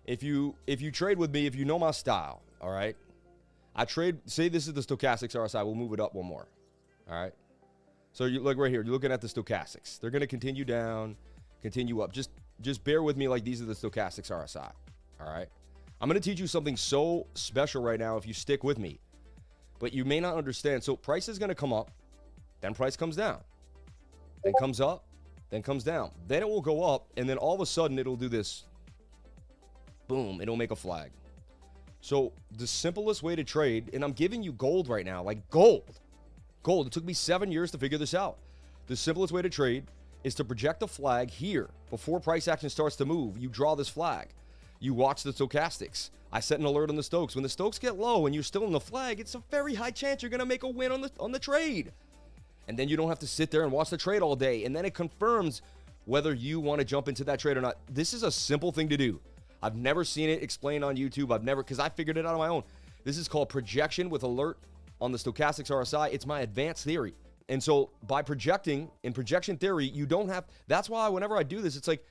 if you trade with me, if you know my style, all right? I trade, say this is the Stochastics RSI. We'll move it up one more, all right? So you look right here. You're looking at the stochastics. They're going to continue down, continue up. Just bear with me like these are the Stochastics RSI, all right? I'm going to teach you something so special right now if you stick with me. But you may not understand. So price is going to come up, then price comes down, then comes up, then comes down. Then it will go up, and then all of a sudden it'll do this. Boom, it'll make a flag. So the simplest way to trade, and I'm giving you gold right now, like gold. Gold. It took me 7 years to figure this out. The simplest way to trade is to project a flag here. Before price action starts to move, you draw this flag. You watch the stochastics. I set an alert on the Stokes. When the Stokes get low and you're still in the flag, it's a very high chance you're going to make a win on the trade. And then you don't have to sit there and watch the trade all day. And then it confirms whether you want to jump into that trade or not. This is a simple thing to do. I've never seen it explained on YouTube. Because I figured it out on my own. This is called projection with alert on the Stochastics RSI. It's my advanced theory. And so by projecting, in projection theory, you don't have, that's why whenever I do this, it's like,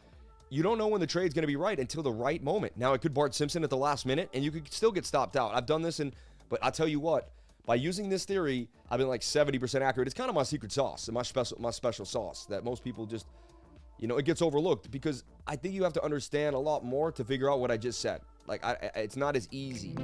you don't know when the trade's going to be right until the right moment. Now, it could Bart Simpson at the last minute, and you could still get stopped out. I've done this, but I'll tell you what, by using this theory, I've been like 70% accurate. It's kind of my secret sauce and my special sauce that most people just, it gets overlooked because I think you have to understand a lot more to figure out what I just said. Like, it's not as easy.